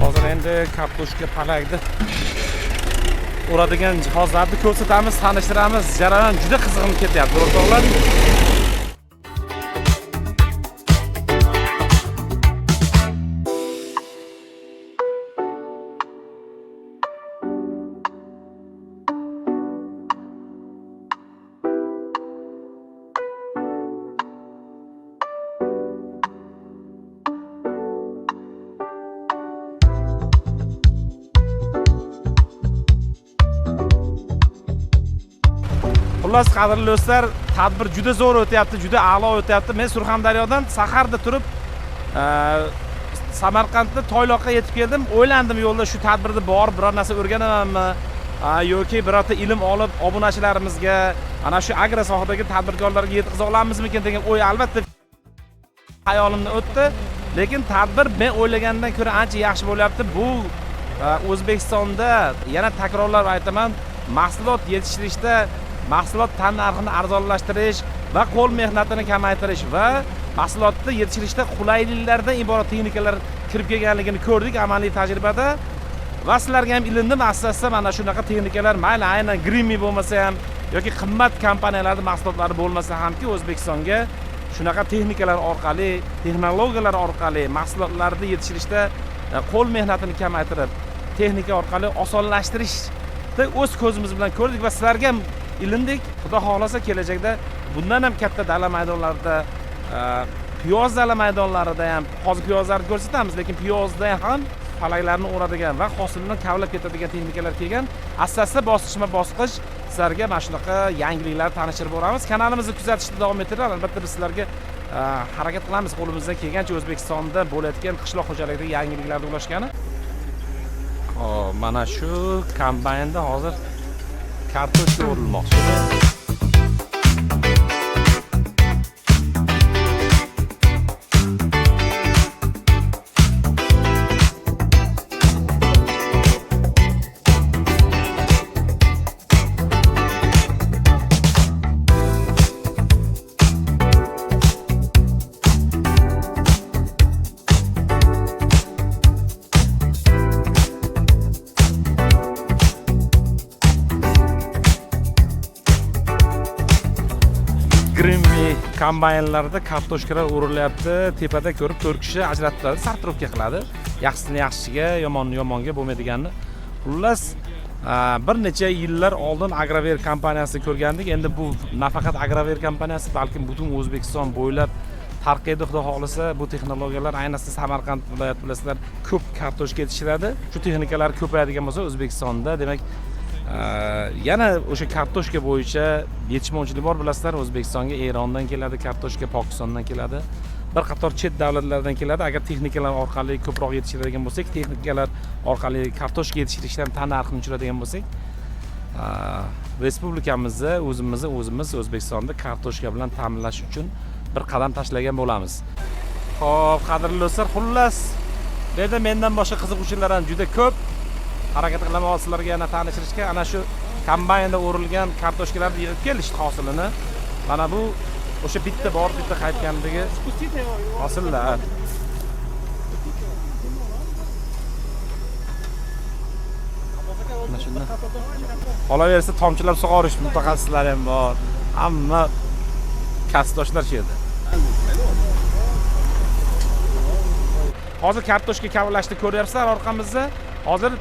Hozir endi kartoshka palakni uradigan jihozlarni ko'rsatamiz, tanishtiramiz. Jarayon juda qiziqib ketyapti, o'rtoqlar. Xullas, qadrli do'stlar, tadbir juda zo'r o'tyapti, juda a'lo o'tyapti. Men Surxondaryodan Saharda turib, Samarqandda Toyloqqa yetib keldim. O'ylandim yo'lda shu tadbirda bor biror narsa o'rganamanmi yoki birorta ilm olib obunachilarimizga, ana shu agro sohadagi tadbirkorlarga yetkiza olamizmikin degan o'y albatta hayolimdan o'tdi. Lekin tadbir men o'ylagandan ko'ra ancha yaxshi bo'lyapti. Bu O'zbekistonda yana takrorlab aytaman, mahsulot yetishtirishda mahsulot tan narxini arzonlashtirish va qo'l mehnatini kamaytirish va mahsulotni yetishtirishda qulayliklardan iborat texnikalar kirib kelganligini ko'rdik amaliy tajribada. Va sizlarga ham ilindim, asosda mana shunaqa texnikalar, mayli aynan Grimi bo'lmasa ham yoki qimmat kompaniyalarning mahsulotlari bo'lmasa hamki O'zbekistonga shunaqa texnikalar orqali, texnologiyalar orqali mahsulotlarni yetishtirishda qo'l mehnatini kamaytirib, texnika orqali osonlashtirishni o'z ko'zimiz bilan ko'rdik va sizlarga ham ilindik. Xudo xolasa kelajakda bundan ham katta dala maydonlarida, piyoz dala maydonlarida ham hozir piyozlarni ko'rsatamiz, lekin piyozda ham palaklarni o'radigan va hosilni kavlab ketadigan texnikalar kelgan. Asosda bosqichma-bosqich sizlarga mana shunaqa yangiliklar tanishtirib boramiz. Kanalimizni kuzatishda davom etinglar. Albatta biz sizlarga harakat qilamiz qo'limizdan kelgancha O'zbekistonda bo'layotgan qishloq xo'jaligidagi yangiliklarni ulashgani. Hop, mana shu kombaynda hozir kartoshka o'rilmoqchi. Grimi kombaynlarda kartoshkalar o'rilyapti. Tepada ko'rib 4 kishi ajratib turadi, sortirovka qiladi. Yaxshisini yaxshiga, yomonni yomonga bo'lmaydiganini. Xullas, bir necha yillar oldin Agrover kompaniyasini ko'rgandik. Endi bu nafaqat Agrover kompaniyasi, balkim butun O'zbekiston bo'ylab tarqaydi. Xudo xolasa, bu texnologiyalar ayniqsa Samarqand viloyat bilasizlar, ko'p kartoshka yetishtiradi. Shu texnikalar ko'payadigan bo'lsa O'zbekistonda, demak, yana o'sha kartoshka bo'yicha yetishmovchilik bor bilasizlar. O'zbekistonga Erondan keladi kartoshka, Pokistondan keladi, bir qator chet davlatlardan keladi. Agar texnikalar orqali ko'proq yetishtiradigan bo'lsak, texnikalar orqali kartoshka yetishtirishdan tan narxini tushiradigan bo'lsak, respublikamizda o'zimiz O'zbekistonda kartoshka bilan ta'minlash uchun bir qadam tashlagan bo'lamiz. Xo'p, qadrli do'stlar, xullas, bu yerda mendan boshqa qiziquvchilar ham juda ko'p. Harakat qilaman sizlarga yana tanishtirishga. Ana shu kombaynda o'rilgan kartoshkalarni yig'ib kelishdi hosilini. Mana bu o'sha bitta bor, bitta qaytgandagi hosillar. Mana shunda. Qolaversa tomchilab sug'orish mutaxassislari ham bor. Hamma kasbdoshlar shu yerda. Hozir kartoshka kavlashni ko'ryapsizlar orqamizda. Hozir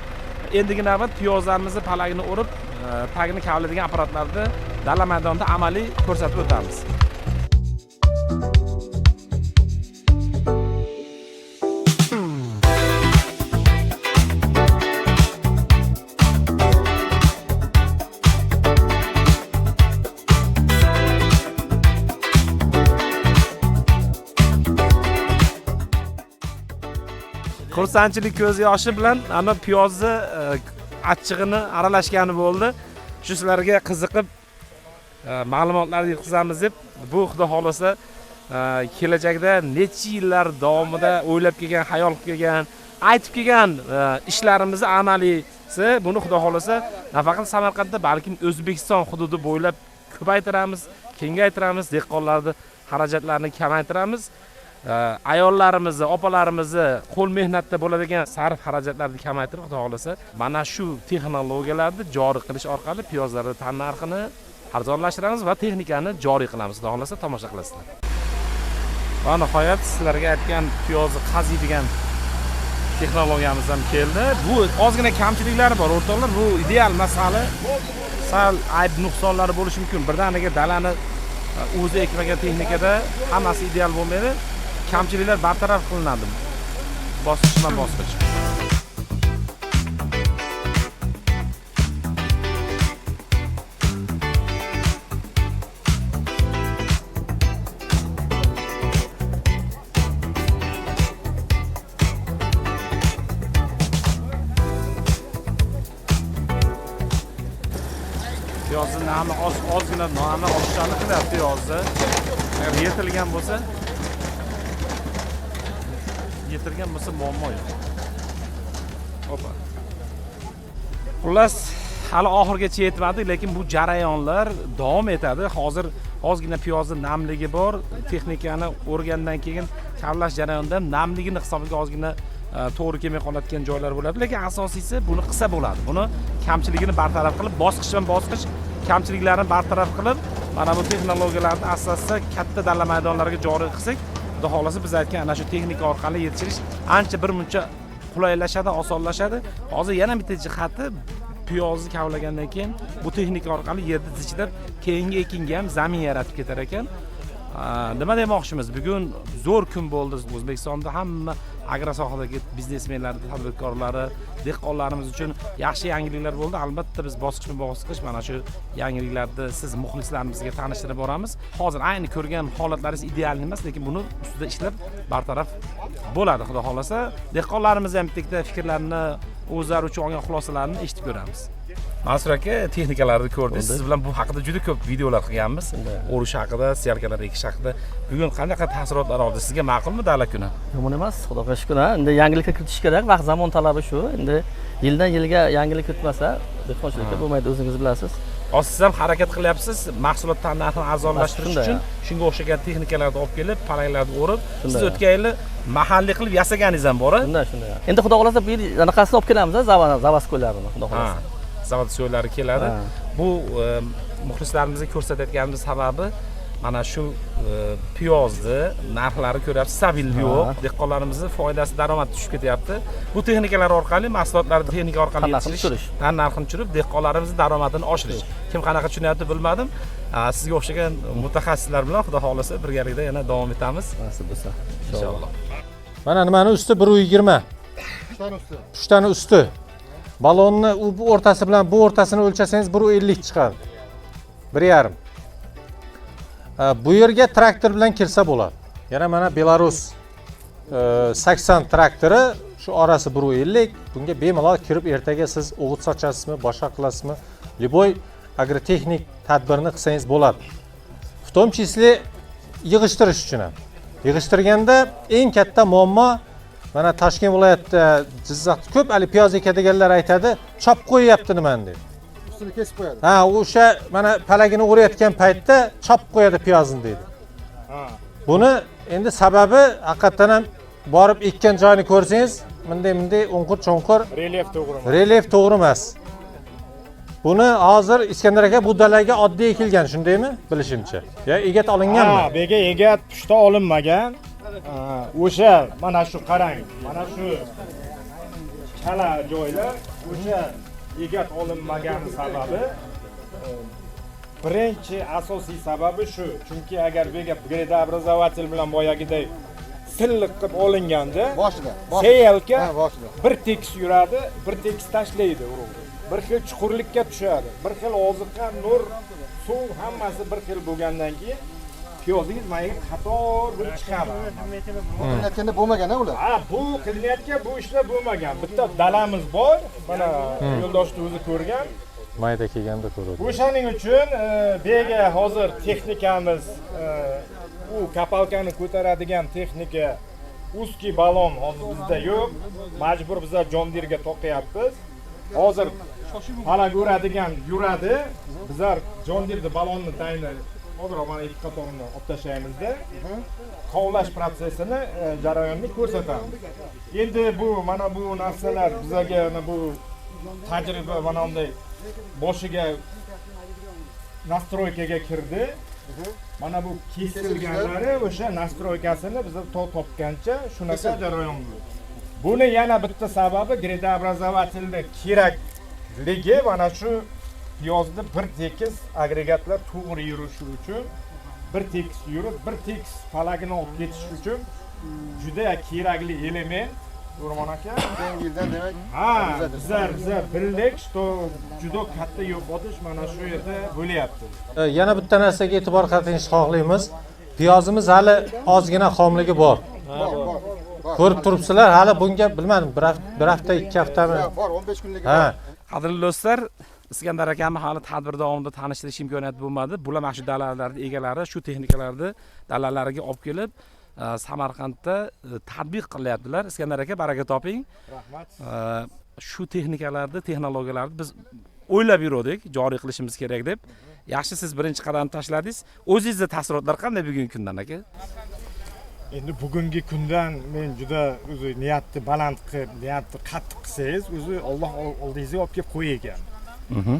endigi navbat piyozlarimizni palagini o'rib, tagini kavlaydigan apparatlarni dala maydonida amaliy ko'rsatib o'tamiz. Xursandchilik ko'z yoshi bilan ana piyozni achchig'ini aralashgani bo'ldi. Shu sizlarga qiziqib ma'lumotlarni yetkazamiz deb, bu xudo xolasa kelajakda necha yillar davomida o'ylab kelgan, xayol qilib kelgan, aytib kelgan ishlarimizni amaliysi, buni xudo xolasa nafaqat Samarqandda, balkim O'zbekiston hududi bo'ylab ko'paytiramiz, kengaytiramiz, dehqonlarning xarajatlarini kamaytiramiz ayollarimizni, opalarimizni qo'l mehnatda bo'ladigan sarf xarajatlarni kamaytirib, xudo xolasa, mana shu texnologiyalarni joriy qilish orqali piyozlarning tan narxini arzonlashtiramiz va texnikani joriy qilamiz. Xudo xolasa tomosha qilasizlar. Va nihoyat sizlarga aytgan piyozni qaziydigan texnologiyamiz ham keldi. Bu ozgina kamchiliklari bor, o'rtoqlar. Bu ideal masala. Sal ayb nuqsonlari bo'lishi mumkin. Birdaniga dalani o'zi ekmagan texnikada hammasi ideal bo'lmaydi. Kamchiliklar bartaraf qilinadi. Bosqichma-bosqich. Piyozni nami ozgina nami oshishani qilyapti piyozni. Agar yetilgan bo'lsa muammo yo'q. Opa. Xullas, hali oxirgacha yetmadik, lekin bu jarayonlar davom etadi. Hozir ozgina piyozni namligi bor. Texnikani o'rgandan keyin kavlash jarayonida namligini hisobiga ozgina to'g'ri kelmay qoladigan joylar bo'ladi, lekin asosiysi buni qilsa bo'ladi. Buni kamchiligini bartaraf qilib, bosqichma-bosqich kamchiliklarni bartaraf qilib, mana bu texnologiyalarni asosida katta dala maydonlariga joriy qilsak, xudo xolasa biz aytgan ana shu texnika orqali yetishirish ancha bir muncha qulaylashadi, osonlashadi. Hozir yana bitta jihati, piyozni kavlagandan keyin bu texnika orqali yerni zichlab keyingi ekinga ham zamin yaratib ketar ekan. Nima demoqchimiz? Bugun zo'r kun bo'ldi. O'zbekistonda hamma agro sohadagi biznesmenlar, tadbirkorlari, dehqonlarimiz uchun yaxshi yangiliklar bo'ldi. Albatta biz bosqichma-bosqich mana shu yangiliklarni siz muxlislarimizga tanishtirib boramiz. Hozir ayni ko'rgan holatlaringiz ideal emas, lekin buni ustida ishlab bartaraf bo'ladi, xudo xolasa. Dehqonlarimiz ham bitta fikrlarini, o'zlari uchun olgan xulosalarini eshitib ko'ramiz. Mansur aka, texnikalarni ko'rdingiz. Siz bilan bu haqida juda ko'p videolar qilganmiz. O'rish haqida, siyarkalar ekish haqida. Bugun qanaqa taassurotlar oldi? Sizga ma'qulmi dala kuni? Yomon emas, xudoga shukr. Endi yangilikka kiritish kerak, vaqt zamon talabi shu. Endi yildan yilga yangilik kiritmasa, dehqonchilikda bo'lmaydi, o'zingiz bilasiz. Siz ham harakat qilyapsiz, mahsulot narxini arzonlashtirish uchun shunga o'xshagan texnikalarni olib kelib, palanglarni o'rib, siz o'tgan yili mahalliy qilib yasaganingiz ham bor-a? Shunday. Endi xudo xolasa bu yil anaqasini olib kelamiz, zavasko'larini, xudo xolasa. Zavod so'ylari keladi. Bu muxlislarimizga ko'rsatayotganimiz sababi mana shu piyozni narxlari ko'ryapsiz, stabillik yo'q. Dehqonlarimizning foydasi, daromadi tushib ketyapti. Bu texnikalar orqali, mahsulotlarni texnika orqali yetishtirish, narxini tushirib, dehqonlarimizning daromadini oshirish. Kim qanaqa tushunyapti bilmadim. Sizga o'xshagan mutaxassislar bilan xudo xolasa birgalikda yana davom etamiz. Nasib bo'lsa, inshaalloh. Mana nimani usti 120. Puchtani usti. Balonni bu o'rtasi bilan bu o'rtasini o'lchasangiz 150 chiqadi. 1,5. Bu yerga traktor bilan kirsa bo'ladi. Yana mana Belarus 80 traktori, shu orasi 150. Bunga bemalol kirib ertaga siz o'g'it sochasizmi, boshqa qilasizmi, liboy agrotexnik tadbirni qilsangiz bo'ladi. В том числе yig'ishtirish uchun ham. Yig'ishtirganda eng katta muammo mana Toshkent viloyatida, Jizzaxda ko'p ali piyoz ekadiganlar aytadi, chop qo'yyapti nimani deb. Ustini kesib qo'yadi. O'sha mana palagini o'rayotgan paytda chop qo'yadi piyozni deydi. Buni endi sababi haqiqatan ham borib ekkan joyini ko'rsangiz, bunday o'nqir-cho'nqir relyef to'g'ri emas. Buni hozir Iskandar aka bu dalaga oddiy ekilgan, shundaymi? Bilishimcha. Ya egat olinganmi? Bega egat pushta olinmagan. O'sha mana shu qarang, mana shu chala joylar o'sha egat olinmagani sababi, birinchi asosiy sababi shu. Chunki agar bega gradообразователь bilan boyagidek silliq qilib olinganda boshida seyalka bir tekis yuradi, bir tekis tashlaydi urug'ni. Bir xil chuqurlikka tushadi. Bir xil oziqa, nur, suv hammasi bir xil bo'lgandan keyin piyozingiz mana qator bo'lib chiqadi. Qilinayotganda bo'lmagan-a ular? Bu qilinayotgan bu ishlar bo'lmagan. Bitta dalamiz bor. Mana yo'ldoshni o'zi ko'rgan. Mayda kelganda ko'radi. O'shaning uchun bega hozir texnikamiz u kapalkani ko'taradigan texnika узкий balon hozir bizda yo'q. Majbur bizlar John Deere'ga to'qiyapmiz. Hozir palag o'radigan yuradi. Bizlar John Deere balonni tayinlab hozir mana ikki qatorini olib tashlaymizda kovlash protsessini jarayonni ko'rsatamiz. Endi bu mana bu narsalar bizga bu tajriba mana bunday boshiga nastroykaga kirdi. Mana bu kesilganlari o'sha nastroykasini biz topgancha shunaqa jarayon bo'ladi. Buni yana bitta sababi gradообразовательda kerakligi mana shu piyozda bir tekis agregatlar to'g'ri yurishi uchun, bir tekis yurib, bir tekis falagini olib ketish uchun juda kerakli element. O'rmon aka, yildan demak. ha, bizlar birlik, что juda katta yo'qotish mana shu yerda bo'lyapti. Yana bitta narsaga e'tibor qaratingizni xohlaymiz. Piyozimiz hali ozgina xomligi bor. Ko'rib turibsizlar, hali bunga bilmadim, bir hafta, 2 haftami? Bor, 15 kunlik. Ha. Qadrli do'stlar, Iskandar akamni hali tadbir davomida tanishtirish imkoniyati bo'lmadi. Bular mana shu dalalarning egalari, shu texnikalarni dalalariga olib kelib, Samarqandda tatbiq qilyaptilar. Iskandar aka, baraka toping. Rahmat. Shu texnikalarni, texnologiyalarni biz o'ylab yurdik, joriy qilishimiz kerak deb. Yaxshi, siz birinchi qadamni tashladingiz. O'zingizda taassurotlar qanday bugungi kundan aka? Endi bugungi kundan men juda o'zi niyatni baland qilib, niyatni qattiq qilsangiz, o'zi Alloh oldingizga olib kelib qo'yar ekan.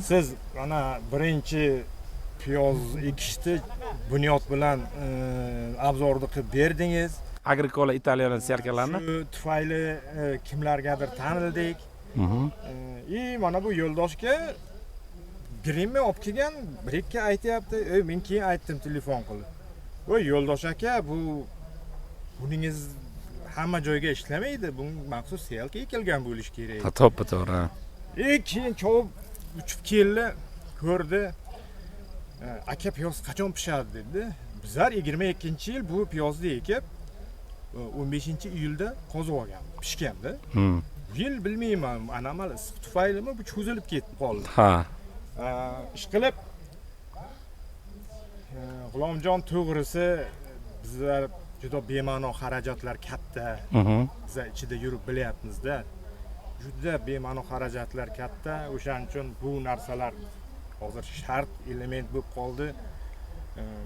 Siz mana birinchi piyoz ekishni bunyod bilan obzorni qilib berdingiz. Agricola Italiyaning serkalarni. Shu tufayli kimlargadir tanildik. Mana bu yo'ldoshga grimni olib kelgan, bir-ikki aytayapti. Men keyin aytdim telefon qilib. Voy yo'ldosh aka, buningiz hamma joyga ishlamaydi. Bu maxsus selka ekilgan bo'lish kerak. To'ppa-to'g'ri. Keyin chopib uchib keldi, ko'rdi. Aka piyoz qachon pishadi dedi. Bizlar 22-yil bu piyozni ekib 15-iyulda qozib olgan, pishganda. Bu yil bilmayman, anomal issiq tufaylimi bu cho'zilib ketib qoldi. Ha. Ish qilib G'ulomjon to'g'risi bizlar juda bema'no xarajatlar katta. Bizlar ichida yurib bilyapmiz-da. Juda bema'no xarajatlar katta. O'shaning uchun bu narsalar hozir shart element bo'lib qoldi.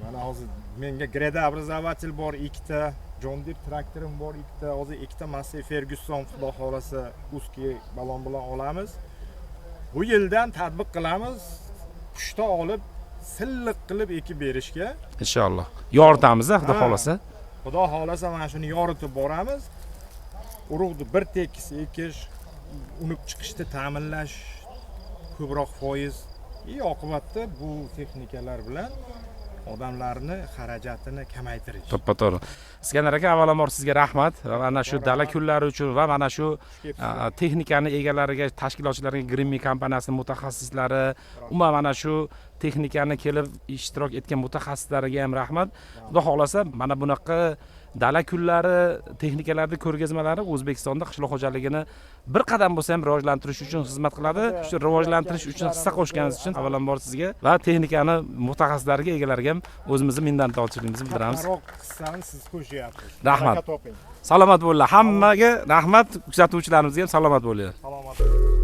Mana hozir menga gradообразователь bor 2 ta, John Deere traktorim bor 2 ta, hozir 2 ta Massey Ferguson xudo xolasa узкий balon bilan olamiz. Bu yildan tatbiq qilamiz. Pushta olib, silliq qilib ekib berishga Inshaalloh. Yoritamiz, xudo xolasa. Xudo xolasa mana shuni yoritib boramiz. Urug'ni bir tekis ekish, unib chiqishni ta'minlash ko'proq foiz. Oqibatda bu texnikalar bilan odamlarni xarajatini kamaytirish. To'ppa-to'g'ri. Iskandar aka, avvalambor sizga rahmat. Mana shu dala kunlari uchun va mana shu texnikani egalariga, tashkilotchilarga, Grimmi kompaniyasining mutaxassislari, umuman mana shu texnikani kelib ishtirok etgan mutaxassislariga ham rahmat. Xudo xolasa mana bunaqa dala kunlari, texnikalarni ko'rgazmalari O'zbekistonda qishloq xo'jaligini bir qadam bo'lsa ham rivojlantirish uchun xizmat qiladi. Shu rivojlantirish uchun hissa qo'shganingiz uchun avvalambor sizga va texnikani mutaxassislariga, egalariga ham o'zimizni minnatdorchiligimizni bildiramiz. Hissani siz qo'shyapsiz. Rahmat. Salomat bo'linglar. Hammaga rahmat, kuzatuvchilarimizga ham salomat bo'linglar. Salomat.